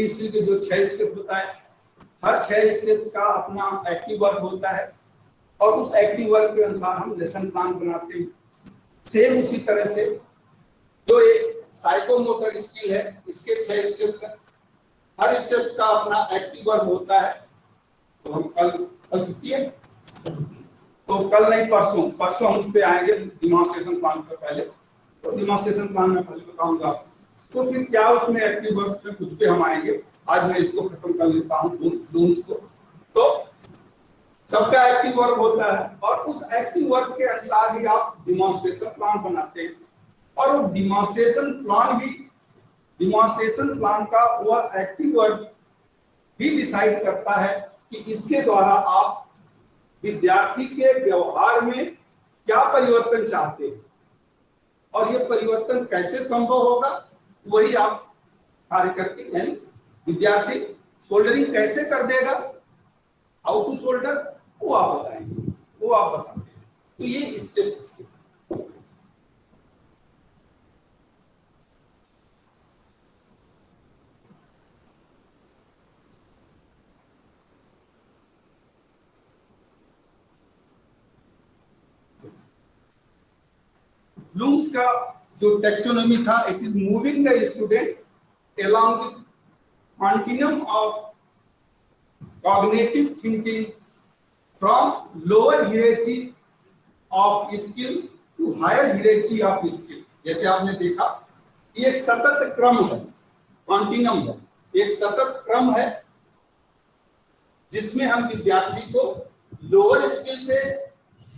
ABCD skill के जो 6 step बताए, हर 6 स्टेप्स का अपना एक्टिव वर्क होता है और उस एक्टिव वर्क के अनुसार हम लेसन प्लान बनाते हैं। सेम उसी तरह से जो एक साइकोमोटर स्किल है, इसके 6 स्टेप्स हैं, हर स्टेप्स का अपना एक्टिव वर्क होता है। तो हम कल छुट्टी है, तो कल नहीं परसों हम उस पे आएंगे डिमॉन्स्ट्रेशन प्लान पर पहले। तो डिमॉन्स्ट्रेशन प्लान में पहले बताऊंगा, तो फिर क्या उसमें एक्टिव वर्क है उस पे हम आएंगे। आज मैं इसको खत्म कर लेता हूँ लूम्स को। तो सबका एक्टिव वर्क होता है और उस एक्टिव वर्क के अनुसार ही आप डिमॉन्स्ट्रेशन प्लान बनाते हैं और वो डिमॉन्स्ट्रेशन प्लान का वह एक्टिव वर्क भी डिसाइड करता है कि इसके द्वारा आप विद्यार्थी के व्यवहार में क्या परिवर्तन चाहते हैं और ये परिवर्तन कैसे संभव होगा, वही आप कार्य करके, यानी विद्यार्थी सोल्डरिंग कैसे कर देगा, हाउ टू सोल्डर, वो आप बताएंगे, वो आप बताते हैं। तो ये स्टेप्स इसके। ब्लूम्स का जो टेक्सोनॉमी था, it is moving the student along with continuum of cognitive thinking from lower hierarchy of skill to higher hierarchy of skill। जैसे आपने देखा, ये एक सतत क्रम है, कॉन्टिन्यूम है, एक सतत क्रम है जिसमें हम विद्यार्थी को लोअर स्किल से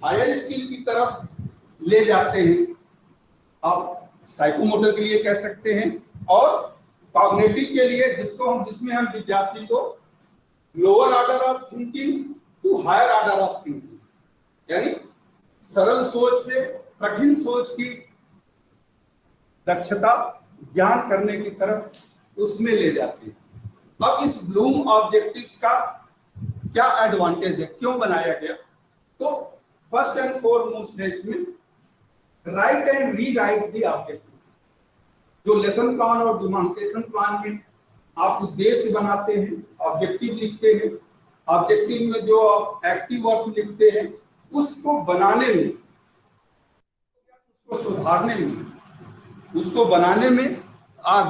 हायर स्किल की तरफ ले जाते हैं। आप साइकोमोटर के लिए कह सकते हैं और कॉग्निटिव के लिए जिसमें हम विद्यार्थी को lower order of thinking to higher order of thinking, यानी सरल सोच से कठिन सोच की दक्षता ज्ञान करने की तरफ उसमें ले जाते हैं। अब इस ब्लूम ऑब्जेक्टिव्स का क्या एडवांटेज है, क्यों बनाया गया? तो फर्स्ट एंड फॉरमोस्ट है इसमें right and rewrite the objective. जो लेसन प्लान और डिमॉन्स्ट्रेशन प्लान में आप उद्देश्य बनाते हैं, ऑब्जेक्टिव लिखते हैं, ऑब्जेक्टिव में जो आप एक्टिव वर्क लिखते हैं, उसको बनाने में, उसको सुधारने में, उसको बनाने में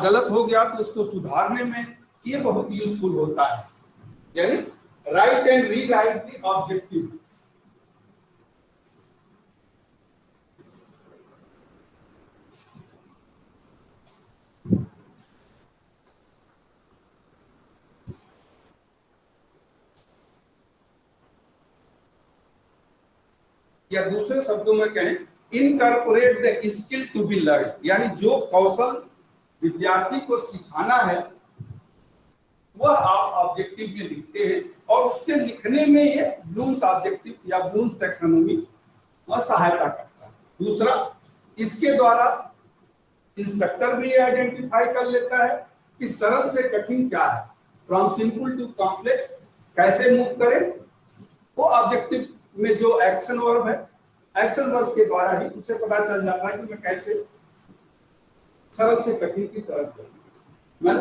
गलत हो गया तो उसको सुधारने में ये बहुत यूजफुल होता है। यानी right and rewrite the objective. या दूसरे शब्दों में कहें, incorporate the skill to be learn, यानी जो कौशल विद्यार्थी को सिखाना है वह आप ऑब्जेक्टिव में लिखते हैं और उसके लिखने में ये ब्लूम्स ऑब्जेक्टिव या ब्लूम्स टैक्सोनॉमी सहायता करता है। दूसरा, इसके द्वारा इंस्ट्रक्टर भी आइडेंटिफाई कर लेता है कि सरल से कठिन क्या है, फ्रॉम सिंपल टू कॉम्प्लेक्स कैसे मूव करें। वो ऑब्जेक्टिव में जो एक्शन वर्ब है, एक्शन वर्ब के द्वारा ही उसे पता चल जाता है कि मैं कैसे सरल से कठिन की तरफ जाऊं, मैं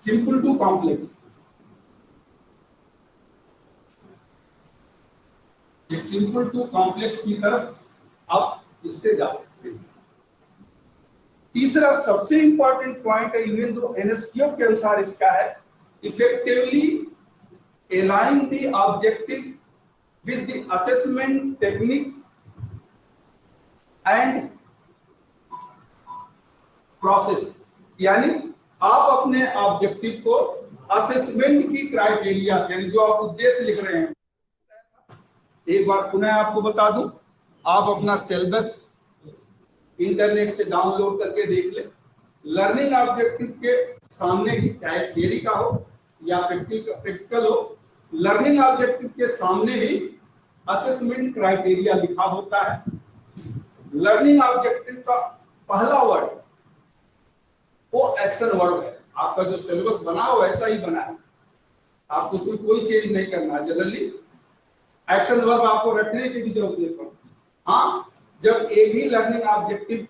सिंपल टू कॉम्प्लेक्स, एक सिंपल टू कॉम्प्लेक्स की तरफ आप इससे जा सकते हैं। तीसरा सबसे इंपॉर्टेंट पॉइंट है, इवन दो एनएसक्यू के अनुसार इसका है, effectively align the objective with the assessment technique and process। यानी आप अपने ऑब्जेक्टिव को असेसमेंट की क्राइटेरिया से, यानी जो आप उद्देश्य लिख रहे हैं, एक बार पुनः आपको बता दूं, आप अपना सिलेबस इंटरनेट से डाउनलोड करके देख ले। लर्निंग ऑब्जेक्टिव के सामने ही, चाहे थियरी का हो या प्रैक्टिकल हो, लर्निंग ऑब्जेक्टिव के सामने ही असेसमेंट क्राइटेरिया लिखा होता है। लर्निंग ऑब्जेक्टिव का पहला वर्ड वो एक्शन वर्ड है। आपका जो सिलेबस बना हो वैसा ही बना है, आपको उसमें कोई चेंज नहीं करना। जनरली एक्शन वर्ब आपको रखने की भी जरूरत नहीं पड़ती। हाँ, जब एक ही लर्निंग ऑब्जेक्टिव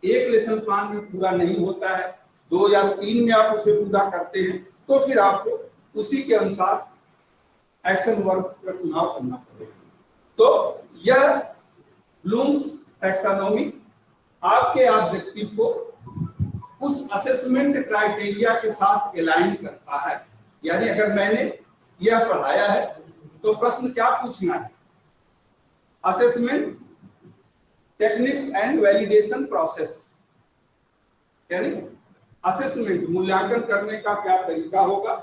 एक लेसन प्लान में पूरा नहीं होता है 2 या 3 में आप उसे पूरा करते हैं तो फिर आपको उसी के अनुसार एक्शन वर्ब का चुनाव करना पड़ेगा। तो यह ब्लूम्स टैक्सोनॉमी आपके ऑब्जेक्टिव को उस असेसमेंट क्राइटेरिया के साथ अलाइन करता है। यानी अगर मैंने यह पढ़ाया है तो प्रश्न क्या पूछना है, assessment techniques and validation process, यानी असेसमेंट मूल्यांकन करने का क्या तरीका होगा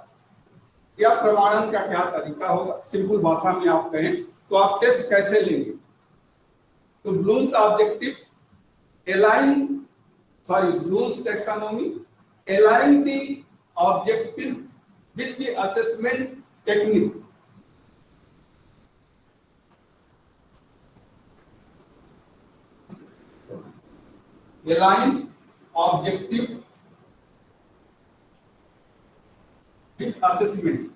या प्रमाणन का क्या तरीका होगा। सिंपल भाषा में आप कहें तो आप टेस्ट कैसे लेंगे। तो Bloom's objective Bloom's taxonomy align the objective with the assessment technique. Align objective with assessment.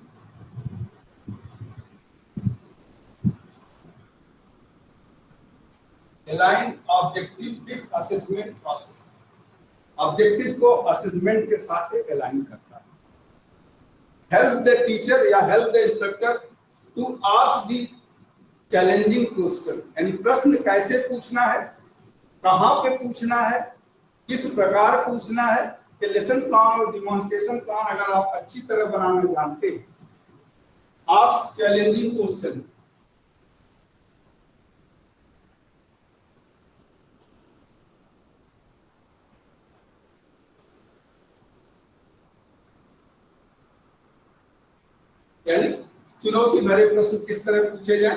Align objective with assessment process. Objective को असेसमेंट के साथ अलाइन करता है। हेल्प द टीचर या help the instructor to ask the challenging question, यानी प्रश्न कैसे पूछना है, कहां पे पूछना है, किस प्रकार पूछना है। कि लेसन प्लान और डिमॉन्स्ट्रेशन प्लान अगर आप अच्छी तरह बनाना जानते हैं, आस्क चैलेंजिंग क्वेश्चन, यानी चुनौती भरे प्रश्न किस तरह पूछे जाए,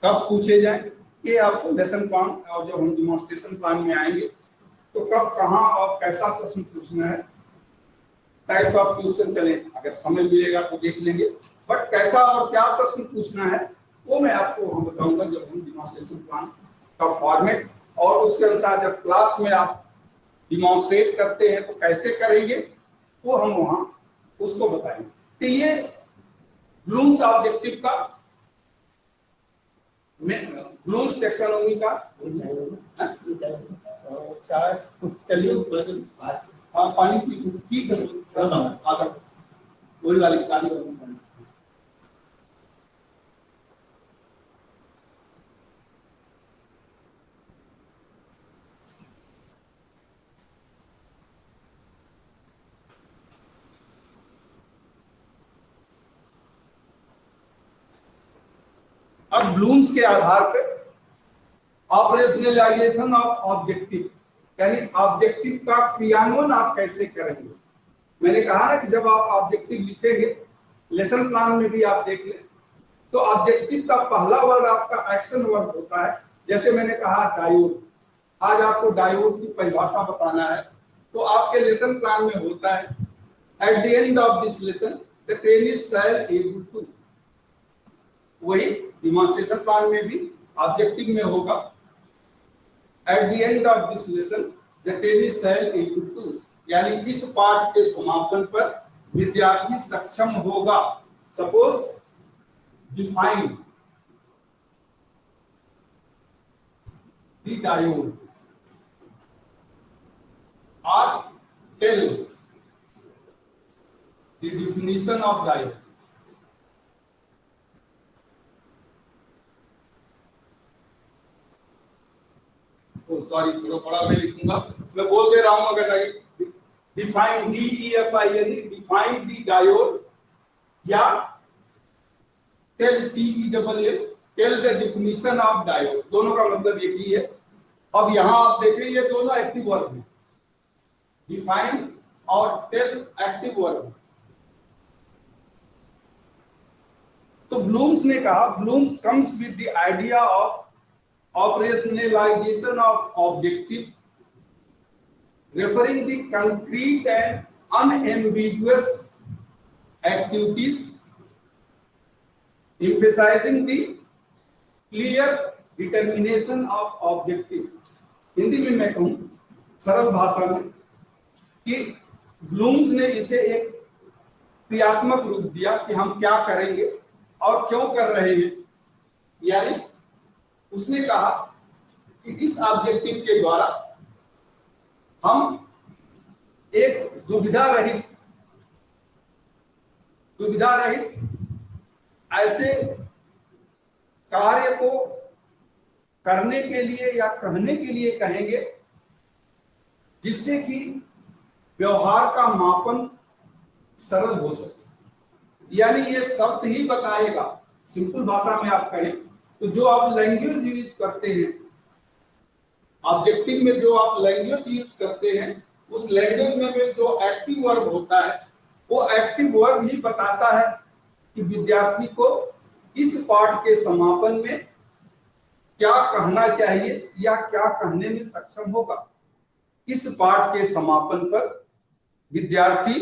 कब पूछे जाए, ये आपको लेसन प्लान और जब हम डिमॉन्स्ट्रेशन प्लान में आएंगे तो कब कहां और कैसा प्रश्न पूछना है, टाइप्स ऑफ क्वेश्चन चले अगर समय मिलेगा तो देख लेंगे, बट कैसा और क्या प्रश्न पूछना है वो मैं आपको हम बताऊंगा जब हम डिमॉन्स्ट्रेशन प्लान का फॉर्मेट और उसके अनुसार जब क्लास में आप डिमॉन्स्ट्रेट करते हैं तो कैसे करेंगे वो हम वहां उसको बताएंगे। तो ये ब्लूम्स ऑब्जेक्टिव का, ब्लूम्स टैक्सोनॉमी का चलिए हाँ पानी ठीक है आधा वही वाली पानी। अब ब्लूम्स के आधार पर ऑपरेशनलाइजेशन ऑफ ऑब्जेक्टिव, यानी ऑब्जेक्टिव का क्रियान्वयन आप कैसे करेंगे। मैंने कहा ना कि जब आप ऑब्जेक्टिव लिखेंगे, लेसन प्लान में भी आप देख लें तो ऑब्जेक्टिव का पहला वर्ड आपका एक्शन वर्ड होता है। जैसे मैंने कहा डायोड, आज आपको डायोड की परिभाषा बताना है तो आपके लेसन प्लान में होता है at the end of this lesson the trainee shall able to, वही डिमॉन्स्ट्रेशन प्लान में भी ऑब्जेक्टिव में होगा at the end of this lesson the trainee shall able to, यानी इस पाठ के समापन पर विद्यार्थी सक्षम होगा। सपोज डिफाइन द डायोड और tell the definition of diode। Sorry थोड़ा बड़ा मैं लिखूंगा, मैं बोल दे रहा हूं अगर नहीं, define DEFIN, define the diode या tell TELL, tell the definition of diode, दोनों का मतलब एक ही है। अब यहां आप देखें ये दोनों एक्टिव वर्ब हैं, डिफाइन और टेल एक्टिव वर्ब। तो ब्लूम्स ने कहा Bloom's comes with the idea of operationalization of objective referring the concrete and unambiguous activities, emphasizing the clear determination of objective। Hindi में मैं कहूं सरल भाषा में कि ब्लूम्स ने इसे एक क्रियात्मक रूप दिया कि हम क्या करेंगे और क्यों कर रहे हैं। यानी उसने कहा कि इस ऑब्जेक्टिव के द्वारा हम एक दुविधा रहित, दुविधा रहित ऐसे कार्य को करने के लिए या कहने के लिए कहेंगे जिससे कि व्यवहार का मापन सरल हो सके। यानी ये शब्द ही बताएगा, सिंपल भाषा में आप कहें तो जो आप लैंग्वेज यूज करते हैं, ऑब्जेक्टिव में जो आप लैंग्वेज यूज करते हैं, उस लैंग्वेज में जो एक्टिव वर्ब होता है वो एक्टिव वर्ब ही बताता है कि विद्यार्थी को इस पाठ के समापन में क्या कहना चाहिए या क्या कहने में सक्षम होगा। इस पाठ के समापन पर विद्यार्थी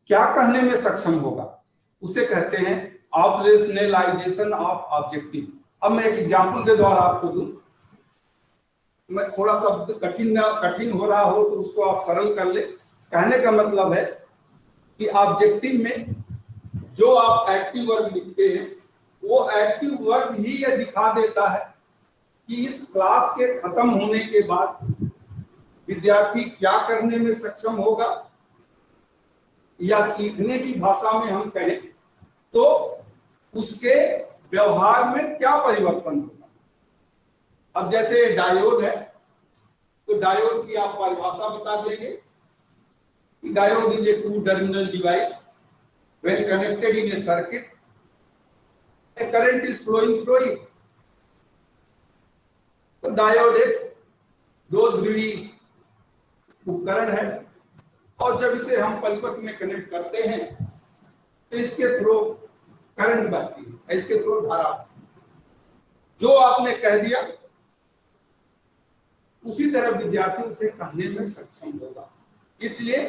क्या कहने में सक्षम होगा, उसे कहते हैं ऑपरेशनलाइजेशन ऑफ ऑब्जेक्टिव। अब मैं एक एग्जांपल के द्वारा आपको दूं, मैं थोड़ा शब्द कठिन हो रहा हो तो उसको आप सरल कर ले। कहने का मतलब है कि ऑब्जेक्टिव में जो आप एक्टिव वर्ब लिखते हैं वो एक्टिव वर्ब ही यह दिखा देता है कि इस क्लास के खत्म होने के बाद विद्यार्थी क्या करने में सक्षम होगा, या सीखने की भाषा में हम कहें तो उसके व्यवहार में क्या परिवर्तन होगा। अब जैसे डायोड है तो डायोड की आप परिभाषा बता देंगे कि diode is a two terminal device when connected in a circuit a current is flowing through it। तो डायोड एक दो ध्रुवी उपकरण है और जब इसे हम परिपथ में कनेक्ट करते हैं तो इसके थ्रू करंट बहती है, इसके थ्रू धारा। जो आपने कह दिया उसी तरह विद्यार्थी उसे कहने में सक्षम होगा। इसलिए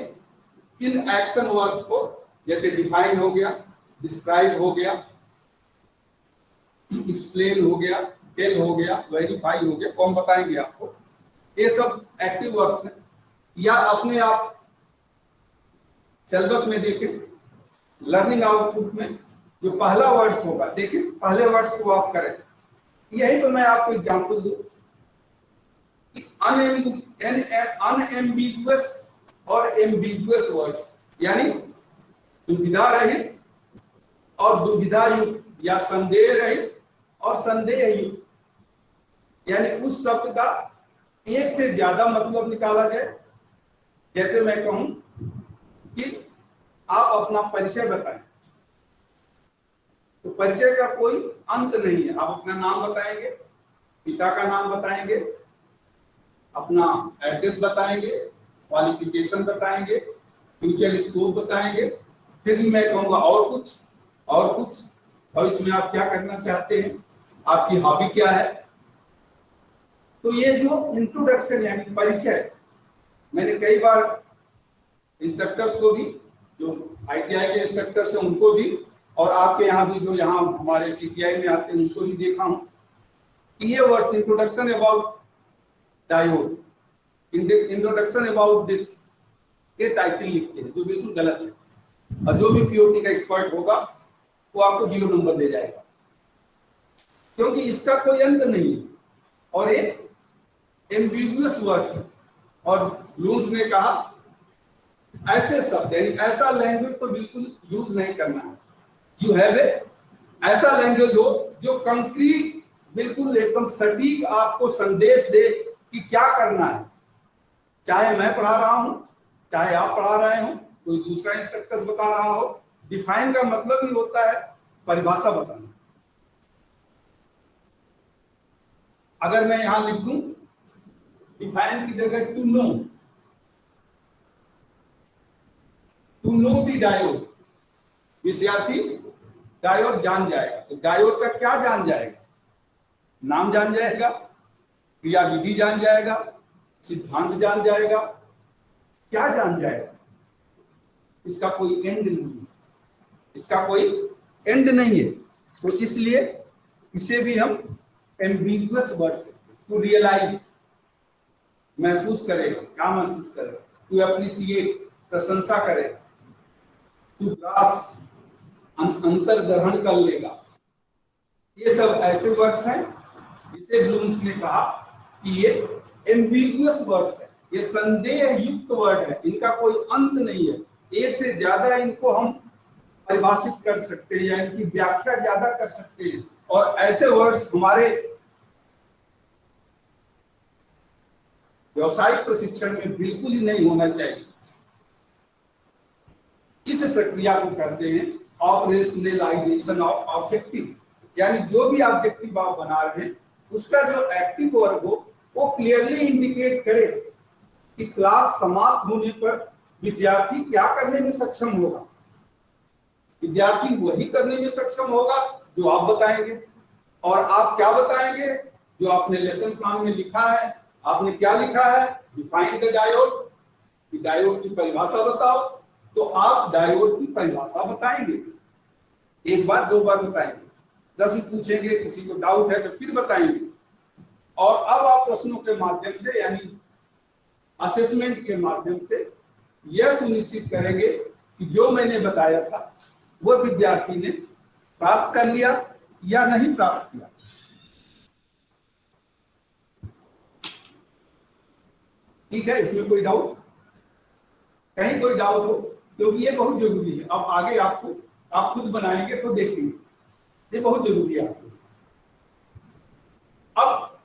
इन एक्शन वर्ब्स को जैसे डिफाइन हो गया, डिस्क्राइब हो गया, एक्सप्लेन हो गया, टेल हो गया, वेरीफाई हो गया, कौन बताएंगे आपको, ये सब एक्टिव वर्ब्स हैं। या अपने आप सिलेबस में देखें, लर्निंग आउटपुट में जो पहला वर्ड्स होगा, देखें पहले वर्ड्स को आप करें। यही तो मैं आपको एग्जांपल दूं कि अनएम्बिगुअस और एम्बिगुअस वर्ड्स, यानी दुविधा रहित और दुविधा युक्त, या संदेह रहित और संदेह युक्त, यानी उस शब्द का एक से ज्यादा मतलब निकाला जाए। जैसे मैं कहूं कि आप अपना परिचय बताएं, तो परिचय का कोई अंत नहीं है। आप अपना नाम बताएंगे, पिता का नाम बताएंगे, अपना एड्रेस बताएंगे, क्वालिफिकेशन बताएंगे, फ्यूचर स्कोप बताएंगे, फिर भी मैं कहूंगा और कुछ और कुछ, और इसमें आप क्या करना चाहते हैं, आपकी हॉबी क्या है। तो ये जो इंट्रोडक्शन यानी परिचय, मैंने कई बार इंस्ट्रक्टर्स को भी, जो ITI के इंस्ट्रक्टर्स हैं उनको भी, और आपके यहाँ भी जो यहाँ हमारे CTI में आते हैं उनको भी देखा हूँ कि ये words introduction about diode, introduction about this, ये टाइटल लिखते हैं, जो बिल्कुल गलत है। और जो भी POT का एक्सपर्ट होगा वो आपको 0 नंबर दे जाएगा, क्योंकि इसका कोई अंत नहीं है और ये एम्बिगुअस वर्ड्स है। और ब्लूम्स ने कहा ऐसे शब्द यानी ऐसा लैंग्वेज तो बिल्कुल यूज नहीं करना है। यू हैव ए ऐसा लैंग्वेज हो जो कंक्रीट, बिल्कुल एकदम सटीक आपको संदेश दे कि क्या करना है। चाहे मैं पढ़ा रहा हूं, चाहे आप पढ़ा रहे हो, कोई दूसरा इंस्ट्रक्टर बता रहा हो। डिफाइन का मतलब ही होता है परिभाषा बताना। अगर मैं यहां लिख दूं डिफाइन की जगह टू नो दी डायोड, विद्यार्थी डायोड जान जाएगा। तो डायोड का क्या जान जाएगा? नाम जान जाएगा, क्रियाविधि जान जाएगा, सिद्धांत जान जाएगा, क्या जान जाएगा? इसका कोई एंड नहीं है, इसका कोई एंड नहीं है। तो इसलिए इसे भी हम एम्बिगुअस वर्ड टू रियलाइज, महसूस करेगा, क्या महसूस करेगा? टू एप्रिशिएट, प्रशंसा करेगा, टू ग्रास्प, अंतर ग्रहण कर लेगा। ये सब ऐसे वर्ड्स हैं जिसे ब्लूम्स ने कहा कि ये एम्बिगुअस वर्ड्स है, ये संदेह युक्त वर्ड है, इनका कोई अंत नहीं है। एक से ज्यादा इनको हम परिभाषित कर सकते हैं या इनकी व्याख्या ज्यादा कर सकते हैं, और ऐसे वर्ड्स हमारे व्यवसायिक प्रशिक्षण में बिल्कुल ही नहीं होना चाहिए। इस प्रक्रिया को करते हैं ऑपरेशनलाइजेशन ऑफ ऑब्जेक्टिव, यानी जो भी ऑब्जेक्टिव आप बना रहे हैं उसका जो एक्टिव वर्ब हो वो क्लियरली इंडिकेट करे कि क्लास समाप्त होने पर विद्यार्थी क्या करने में सक्षम होगा। विद्यार्थी वही करने में सक्षम होगा जो आप बताएंगे, और आप क्या बताएंगे? जो आपने लेसन प्लान में लिखा है। आपने क्या लिखा है? Define the diode. डायोड की परिभाषा बताओ, तो आप डायोड की परिभाषा बताएंगे। एक बार दो बार बताएंगे, 10 पूछेंगे, किसी को डाउट है तो फिर बताएंगे। और अब आप प्रश्नों के माध्यम से यानी असेसमेंट के माध्यम से यह सुनिश्चित करेंगे कि जो मैंने बताया था वो विद्यार्थी ने प्राप्त कर लिया या नहीं प्राप्त किया। ठीक है, इसमें कोई डाउट? कहीं कोई डाउट हो, क्योंकि ये बहुत जरूरी है। अब आगे आपको आप खुद बनाएंगे तो देखेंगे, ये बहुत जरूरी है आपको। अब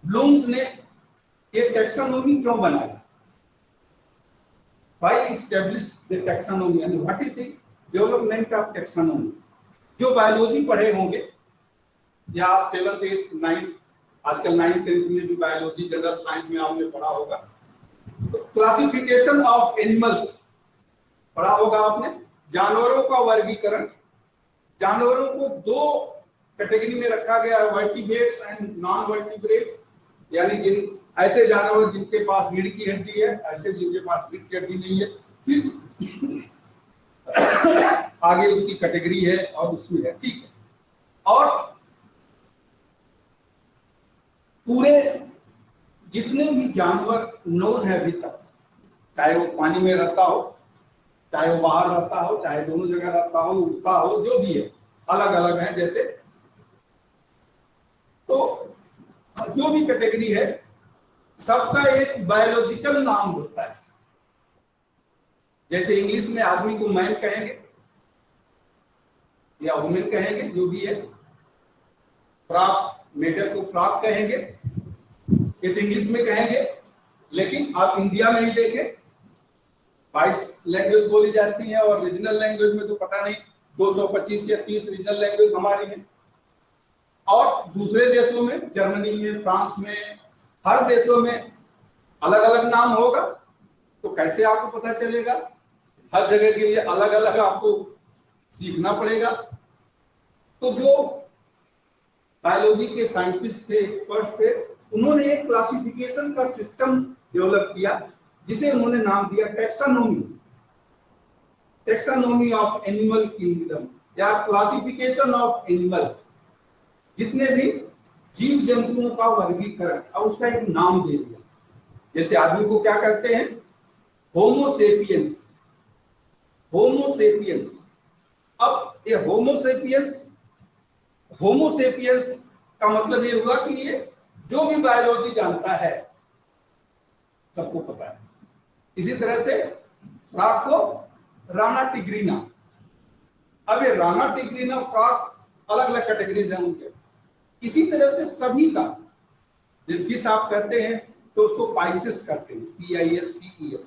ब्लूम्स ने ये टैक्सोनॉमी क्यों बनाया? Why establish the taxonomy and what is the development of taxonomy? जो बायोलॉजी पढ़े होंगे या आप 7th 8th 9th, आजकल 9th 10th में भी बायोलॉजी जनरल साइंस में आपने पढ़ा होगा, तो क्लासिफिकेशन ऑफ एनिमल्स पढ़ा होगा आपने। जानवरों का वर्गीकरण, जानवरों को दो कैटेगरी में रखा गया है, वर्टिब्रेट्स एंड नॉन वर्टिब्रेट्स, यानी जिन ऐसे जानवर जिनके पास रीढ़ की हड्डी है, ऐसे जिनके पास रीढ़ की हड्डी नहीं है, फिर आगे उसकी कैटेगरी है और उसमें है। ठीक है, और पूरे जितने भी जानवर नोन है अभी तक, चाहे वो पानी में रहता हो, चाहे वो बाहर रहता हो, चाहे दोनों जगह रहता हो, उड़ता हो, जो भी है, अलग अलग है जैसे, तो जो भी कैटेगरी है सबका एक बायोलॉजिकल नाम होता है। जैसे इंग्लिश में आदमी को मैन कहेंगे या वुमेन कहेंगे, जो भी है। फ्रॉक, मेडल को फ्रॉक कहेंगे, ये तो इंग्लिश में कहेंगे। लेकिन आप इंडिया में ही देखें, 22 लैंग्वेज बोली जाती है, और रीजनल लैंग्वेज में तो पता नहीं 225 या 30 रीजनल लैंग्वेज हमारी है। और दूसरे देशों में, जर्मनी में, फ्रांस में, हर देशों में अलग अलग नाम होगा। तो कैसे आपको पता चलेगा? हर जगह के लिए अलग अलग आपको सीखना पड़ेगा। तो जो बायोलॉजी के साइंटिस्ट थे, एक्सपर्ट्स थे, उन्होंने एक क्लासिफिकेशन का सिस्टम डेवलप किया जिसे उन्होंने नाम दिया taxonomy. Taxonomy of animal kingdom या क्लासिफिकेशन ऑफ एनिमल, जितने भी जीव जंतुओं का वर्गीकरण, और उसका एक नाम दे दिया। जैसे आदमी को क्या करते हैं? होमो सेपियंस, होमो सेपियंस। अब ये होमो सेपियंस, होमो सेपियंस का मतलब ये हुआ कि ये जो भी बायोलॉजी जानता है सबको पता है। इसी तरह से फ्रॉक को राना टिग्रीना, अब ये राना टिग्रीना फ्रॉक अलग अलग कैटेगरीज हैं उनके। इसी तरह से सभी का, जब फिश आप कहते हैं तो उसको पाइसेस कहते हैं, PISCES।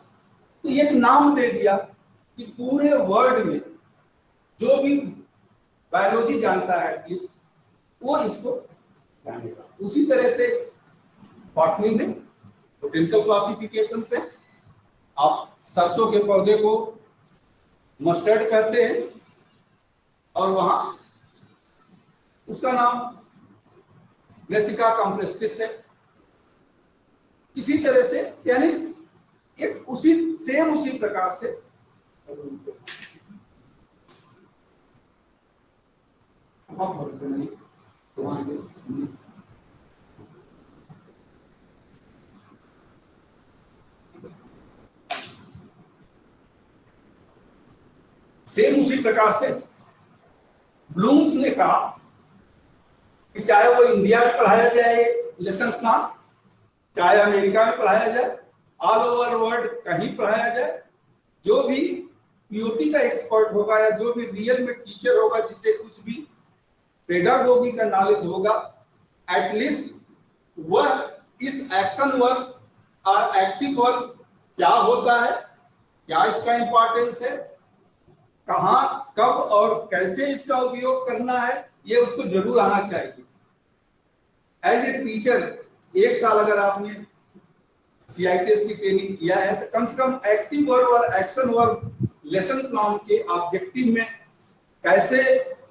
तो ये एक नाम दे दिया कि पूरे वर्ल्ड में जो भी बायोलॉजी जानता है वो इसको जानेगा। उसी तरह से बॉटनी में बोटेनिकल क्लासिफिकेशन से आप सरसों के पौधे को मस्टर्ड कहते हैं, और वहां उसका नाम ब्रेसिका कॉम्प्रेस्टिस है। इसी तरह से, यानी एक उसी प्रकार से उसी प्रकार से ब्लूम्स ने कहा कि चाहे वो इंडिया में पढ़ाया जाए लेसन प्लान, चाहे अमेरिका में पढ़ाया जाए, ऑल ओवर वर्ल्ड कहीं पढ़ाया जाए, जो भी पीओटी का एक्सपर्ट होगा या जो भी रियल में टीचर होगा जिसे कुछ भी पेडागोगी का नॉलेज होगा, एटलीस्ट वह इस एक्शन वर्क और एक्टिव वर्क क्या होता है, क्या इसका इंपॉर्टेंस है, कहां कब और कैसे इसका उपयोग करना है, ये उसको जरूर आना चाहिए। एज ए टीचर 1 साल अगर आपने CITS की ट्रेनिंग किया है तो कम से कम एक्टिव वर्क और एक्शन वर्क लेसन प्लान के ऑब्जेक्टिव में कैसे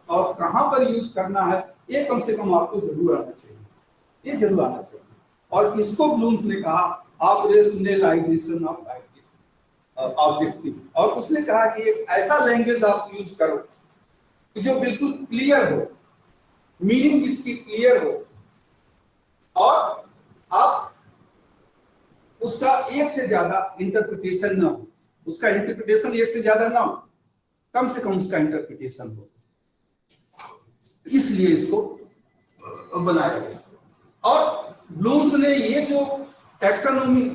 और कहां पर यूज करना है, ये कम से कम आपको जरूर आना चाहिए, ये जरूर आना चाहिए। और इसको ब्लूम्स ने कहा ऑपरेशनलाइजेशन ऑफ ऑब्जेक्टिव, और उसने कहा कि एक ऐसा लैंग्वेज आप यूज करो कि जो बिल्कुल क्लियर हो, मीनिंग जिसकी क्लियर हो, और आप उसका एक से ज्यादा इंटरप्रिटेशन ना हो, उसका इंटरप्रिटेशन एक से ज्यादा ना हो, कम से कम उसका इंटरप्रिटेशन हो, इसलिए इसको बनाया गया। और ब्लूम्स ने ये जो टैक्सोनॉमी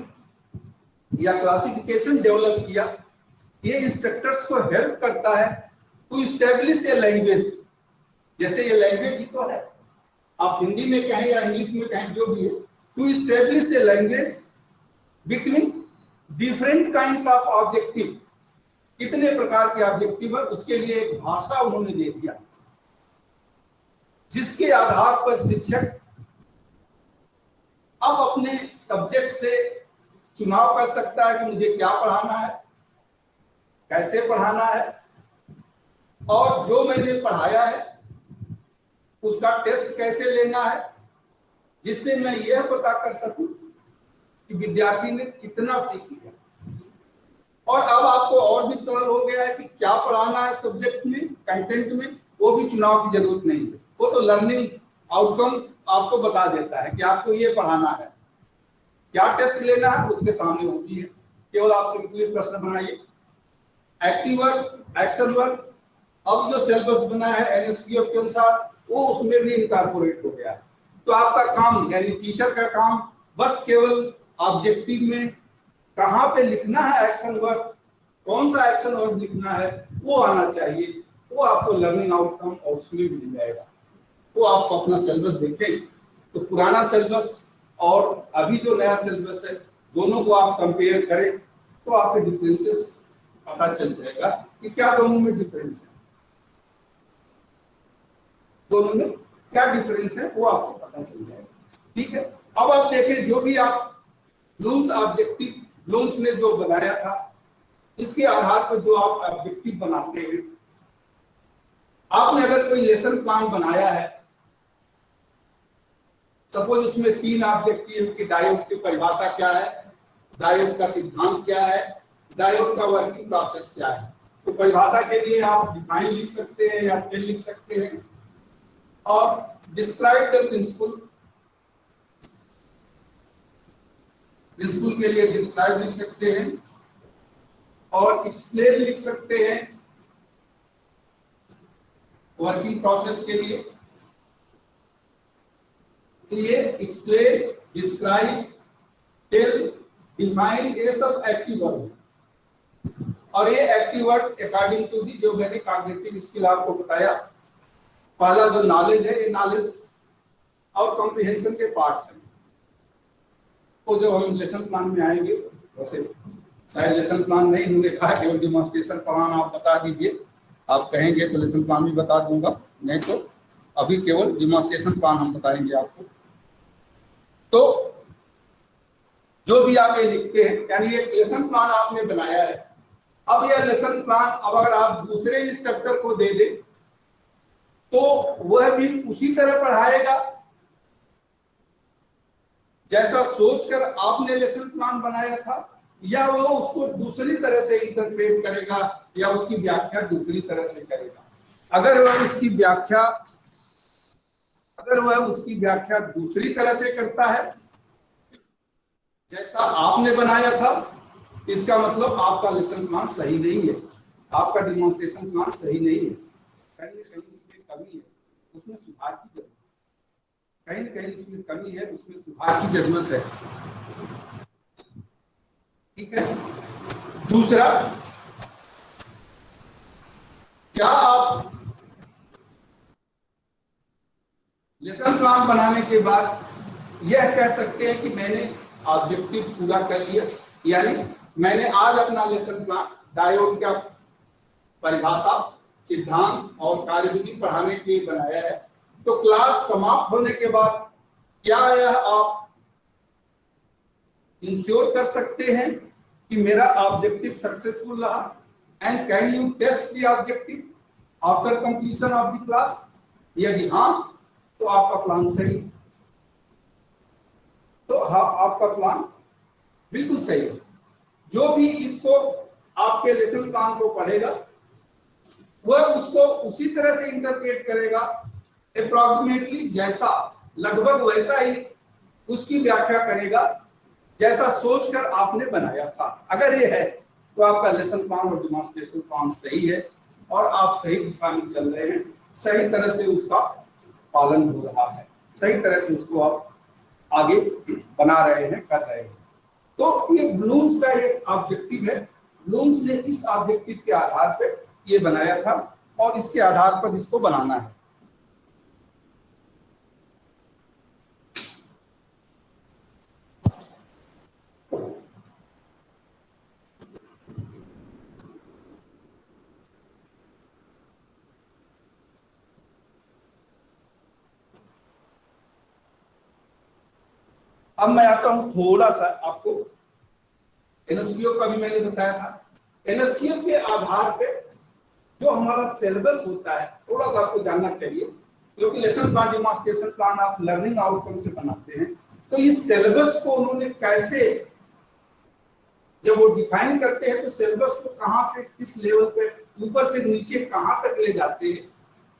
या क्लासिफिकेशन डेवलप किया, ये इंस्ट्रक्टर्स को हेल्प करता है टू इस्टेब्लिश ए लैंग्वेज। जैसे ये लैंग्वेज ही तो है, आप हिंदी में कहें या इंग्लिश में कहें, जो भी है, to establish a language between different kinds of objective. कितने प्रकार के ऑब्जेक्टिव है उसके लिए एक भाषा उन्होंने दे दिया, जिसके आधार पर शिक्षक अब अपने सब्जेक्ट से चुनाव कर सकता है कि मुझे क्या पढ़ाना है, कैसे पढ़ाना है, और जो मैंने पढ़ाया है उसका टेस्ट कैसे लेना है, जिससे मैं यह पता कर सकूं कि विद्यार्थी ने कितना सीख लिया। और अब आपको और भी सरल हो गया है कि क्या पढ़ाना है सब्जेक्ट में, कंटेंट में, वो भी चुनाव की जरूरत नहीं है, वो तो लर्निंग आउटकम आपको बता देता है कि आपको ये पढ़ाना है, क्या टेस्ट लेना है उसके सामने होती है, केवल आप सिंपली प्रश्न बनाइए। एक्टिव वर्क, एक्शन वर्क, अब जो सिलेबस बना है NSQF के अनुसार वो उसमें भी इनकॉर्पोरेट हो गया है। तो आपका काम यानी टीचर का काम बस केवल ऑब्जेक्टिव में कहां पे लिखना है एक्शन वर्क, कौन सा एक्शन वर्क लिखना है वो आना चाहिए, वो आपको लर्निंग आउटकम और उसमें भी मिल जाएगा। तो आपको अपना सिलेबस देखें तो पुराना सिलेबस और अभी जो नया सिलेबस है दोनों को आप कंपेयर करें तो आपके डिफरेंसेस पता चल जाएगा कि क्या दोनों में डिफरेंस है, दोनों में क्या डिफरेंस है वो आपको पता चल जाएगा। ठीक है, अब आप देखें जो भी आप ब्लूम्स ऑब्जेक्टिव, ब्लूम्स ने जो बनाया था इसके आधार पर जो आप ऑब्जेक्टिव बनाते हैं, आपने अगर कोई लेसन प्लान बनाया है, सपोज उसमें 3 ऑब्जेक्टिव कि डायोड की परिभाषा क्या है, डायोड का सिद्धांत क्या है, डायोड का वर्किंग प्रोसेस क्या है, तो परिभाषा के लिए आप डिफाइन लिख सकते हैं या टेल लिख सकते हैं, और डिस्क्राइब द प्रिंसिपल, प्रिंसिपल के लिए डिस्क्राइब लिख सकते हैं, और एक्सप्लेन लिख सकते हैं वर्किंग प्रोसेस के लिए। तो ये एक्सप्लेन, डिस्क्राइब, टेल, डिफाइन, ये सब एक्टिव वर्ड है, और ये active word according to the जो मैंने कॉग्निटिव स्किल आपको बताया, पहला जो नॉलेज है ये नॉलेज और कॉम्प्रिहेंशन के पार्ट्स हैं। तो जब हम लेसन प्लान में आएंगे, वैसे शायद लेसन प्लान नहीं, उन्होंने कहा केवल डेमोन्स्ट्रेशन प्लान आप बता दीजिए, आप कहेंगे तो लेसन प्लान भी बता दूंगा, नहीं तो अभी केवल डेमोन्स्ट्रेशन प्लान हम बताएंगे आपको। तो जो भी आप ये लिखते हैं यानी ये लेसन प्लान आपने बनाया है, अब यह लेसन प्लान अब अगर आप दूसरे इंस्ट्रक्टर को दे दें तो वह भी उसी तरह पढ़ाएगा जैसा सोचकर आपने लेसन प्लान बनाया था, या वो उसको दूसरी तरह से इंटरप्रेट करेगा या उसकी व्याख्या दूसरी तरह से करेगा। अगर वह उसकी व्याख्या दूसरी तरह से करता है जैसा आपने बनाया था, इसका मतलब आपका लेसन प्लान सही नहीं है, आपका डेमोन्स्ट्रेशन प्लान सही नहीं है, कहीं न कहीं इसमें कमी है, उसमें सुधार की जरूरत है, कहीं न कहीं इसमें कमी है, उसमें सुधार की जरूरत है। ठीक है, दूसरा क्या आप लेसन प्लान बनाने के बाद यह कह सकते हैं कि मैंने ऑब्जेक्टिव पूरा कर लिया, यानी मैंने आज अपना लेसन प्लान डायोड का परिभाषा, सिद्धांत और कार्यविधि पढ़ाने के लिए बनाया है, तो क्लास समाप्त होने के बाद क्या यह आप इंश्योर कर सकते हैं कि मेरा ऑब्जेक्टिव सक्सेसफुल रहा? And can you test the objective after completion of the class? यदि हाँ, तो आपका प्लान सही, तो हाँ, आपका प्लान बिल्कुल सही है। जो भी इसको आपके लेसन प्लान को पढ़ेगा वह उसको उसी तरह से इंटरप्रेट करेगा, अप्रॉक्सीमेटली जैसा, लगभग वैसा ही उसकी व्याख्या करेगा जैसा सोचकर आपने बनाया था। अगर ये है तो आपका लेसन प्लान और डेमोंस्ट्रेशन प्लान सही है और आप सही दिशा में चल रहे हैं, सही तरह से उसका पालन हो रहा है, सही तरह से उसको आप आगे बना रहे हैं, कर रहे हैं। तो ये ब्लूम्स का एक ऑब्जेक्टिव है। ब्लूम्स ने इस ऑब्जेक्टिव के आधार पर ये बनाया था और इसके आधार पर इसको बनाना है। अब मैं आता हूं थोड़ा सा आपको, एनएसक्यू का भी मैंने बताया था। एनएसक्यू के आधार पे जो हमारा सिलेबस होता है थोड़ा सा आपको जानना चाहिए, क्योंकि लेसन प्लान, डेमोंस्ट्रेशन प्लान आप लर्निंग आउटकम से बनाते हैं, तो इस सिलेबस को उन्होंने कैसे, जब वो डिफाइन करते हैं तो सिलेबस को कहां से किस लेवल पे, ऊपर से नीचे कहां तक ले जाते हैं।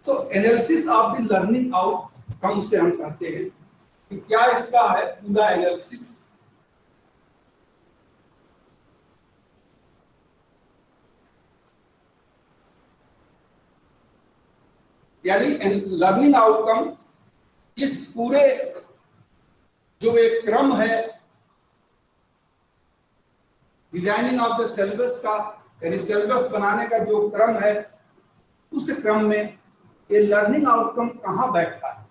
तो analysis of the learning outcome से हम कहते हैं कि क्या इसका है पूरा एनालिसिस, यानी लर्निंग आउटकम इस पूरे जो एक क्रम है डिजाइनिंग ऑफ द सिलेबस का, यानी सिलेबस बनाने का जो क्रम है, उस क्रम में ये लर्निंग आउटकम कहां बैठता है।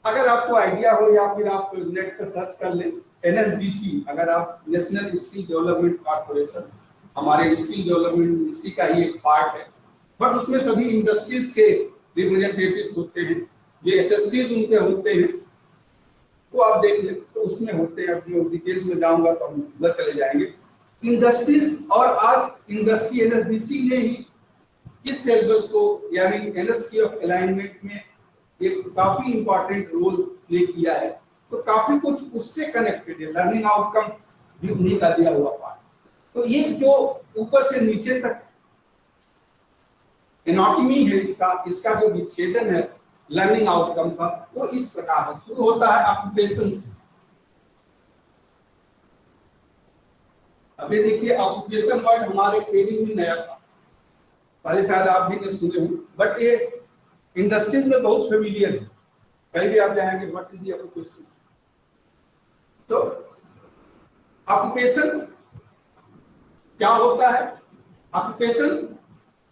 अगर आपको आइडिया हो या फिर आप नेट पर सर्च कर लें, एनएसडीसी, अगर आप नेशनल स्किल डेवलपमेंट कॉर्पोरेशन, हमारे स्किल डेवलपमेंट मिनिस्ट्री का ही एक पार्ट है, बट उसमें सभी इंडस्ट्रीज के रिप्रेजेंटेटिव्स होते हैं, जो एसएससीज उनके होते हैं, तो आप देख लें तो उसमें होते हैं। अपने डिटेल्स में जाऊंगा तो हम उधर चले जाएंगे। इंडस्ट्रीज, और आज इंडस्ट्री एनएसडीसी ने ही इस सिलेबस को, यानी एनएसक्यू ऑफ अलाइनमेंट में एक काफी इंपॉर्टेंट रोल प्ले किया है, तो काफी कुछ उससे कनेक्टेड है। लर्निंग आउटकम भी उन्हीं का दिया हुआ पार्ट। तो ये जो ऊपर से नीचे तक एनाटॉमी है इसका जो विच्छेदन है लर्निंग आउटकम का, वो इस प्रकार है। शुरू होता है ऑक्यूपेशन से। अभी देखिए, ऑक्यूपेशन वर्ड हमारे ट्रेनिंग में नया था, पहले शायद आप भी नहीं सुने हो, बट ये इंडस्ट्रीज में बहुत फेमिलियर है। कहीं भी आप जाएंगे व्हाट इज द ऑक्यूपेशन, तो ऑक्यूपेशन क्या होता है? Occupation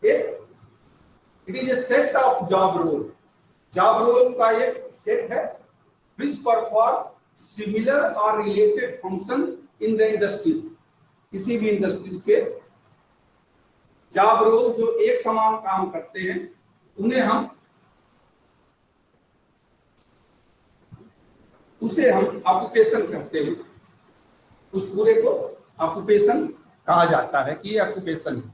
it is a set of job role. Job role का एक सेट है which perform similar or related function in the industries। किसी भी इंडस्ट्रीज के जॉब रोल जो एक समान काम करते हैं उसे हम ऑक्यूपेशन कहते हैं। उस पूरे को ऑक्यूपेशन कहा जाता है कि ये ऑक्यूपेशन है।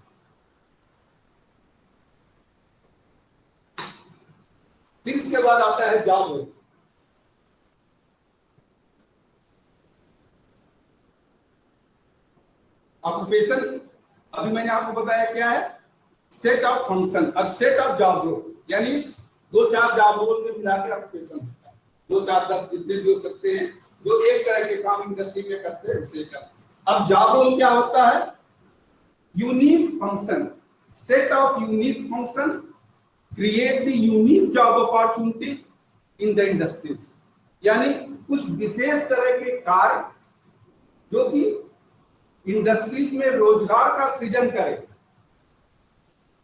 फिर इसके बाद आता है जॉब रोल। ऑक्यूपेशन अभी मैंने आपको बताया क्या है, सेट ऑफ फंक्शन और सेट ऑफ जॉब रोल, यानी दो चार जॉब रोल में मिलाकर ऑक्यूपेशन होता है। 2 4 10 जितने भी हो सकते हैं जो एक तरह के काम इंडस्ट्री में करते हैं उसे करते हैं। अब जॉब रोल क्या होता है? Unique function, set of unique function create the unique job opportunity in the industries, यानी कुछ विशेष तरह के कार्य जो कि इंडस्ट्रीज में रोजगार का सृजन करे।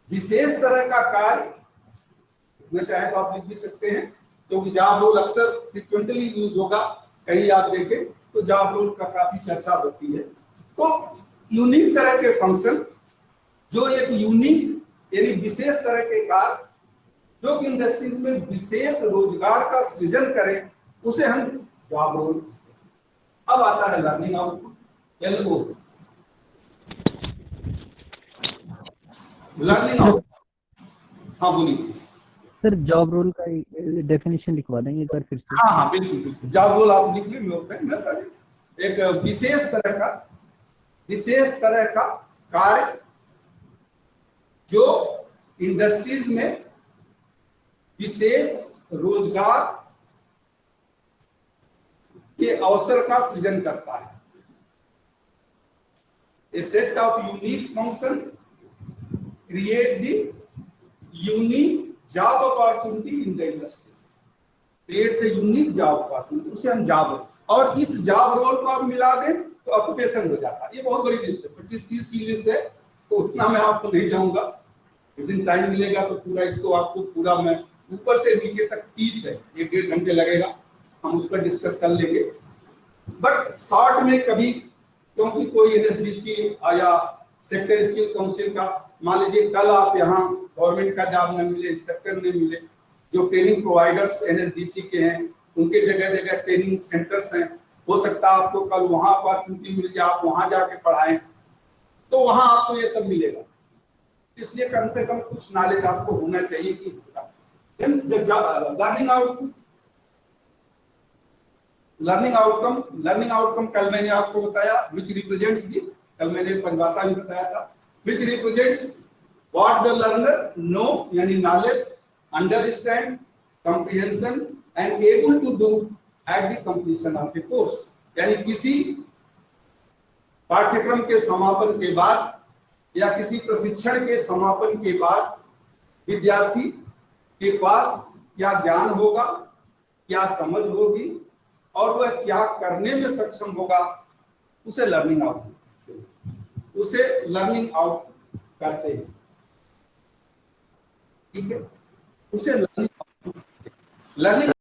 विशेष तरह का कार्य में चाहे तो आप लिख भी सकते हैं, क्योंकि जॉब रोल अक्सर फ्रिक्वेंटली यूज होगा, कहीं आप देखें तो जॉब रोल का काफी चर्चा होती है। तो यूनिक तरह के फंक्शन, जो एक यूनिक यानी विशेष तरह के कार्य जो कि इंडस्ट्रीज में विशेष रोजगार का सृजन करे, उसे हम जॉब रोल। अब आता है learning output, LO। Learning output, हाँ बोलिए सर। जॉब रोल का डेफिनेशन लिखवा देंगे एक बार फिर से। हाँ हाँ बिल्कुल बिल्कुल, जॉब रोल आप लिख लीजिए। एक विशेष तरह का कार्य जो इंडस्ट्रीज में विशेष रोजगार के अवसर का सृजन करता है। A set of unique function create the unique job opportunity in the industries. Create the unique job opportunity, उसे हम जॉब, और इस जॉब रोल को आप मिला दें तो ऑक्यूपेशन हो जाता है। ये बहुत बड़ी लिस्ट है, 25-30 की लिस्ट है, तो उतना मैं आपको नहीं जाऊंगा। एक दिन टाइम मिलेगा तो पूरा इसको आपको पूरा मैं ऊपर से नीचे तक 30 है, 1-1.5 घंटे लगेगा, हम उस पर डिस्कस कर लेंगे। बट शॉर्ट में कभी, क्योंकि कोई NSDC या सेक्टर स्किल काउंसिल का, मान लीजिए कल आप यहाँ गवर्नमेंट का जॉब न मिले, इंस्ट्रक्टर नहीं मिले, जो ट्रेनिंग प्रोवाइडर्स NSDC के हैं उनके जगह जगह ट्रेनिंग सेंटर्स हैं, हो सकता है आपको कल वहां अपॉर्चुनिटी मिल जाए, आप वहां जाके पढ़ाएं, तो वहां आपको ये सब मिलेगा। इसलिए कम से कम कुछ नॉलेज आपको होना चाहिए कि लर्निंग आउटकम कल मैंने आपको बताया विच रिप्रेजेंट्स दी, कल मैंने परिभाषा भी बताया था, which represents what the learner know यानी knowledge, understand, comprehension and able to do at the completion of the course. यानी किसी पाठ्यक्रम के समापन के बाद या किसी प्रशिक्षण के समापन के बाद विद्यार्थी के पास क्या ज्ञान होगा, क्या समझ होगी और वह क्या करने में सक्षम होगा, उसे लर्निंग आउट करते हैं। ठीक है, उसे लर्निंग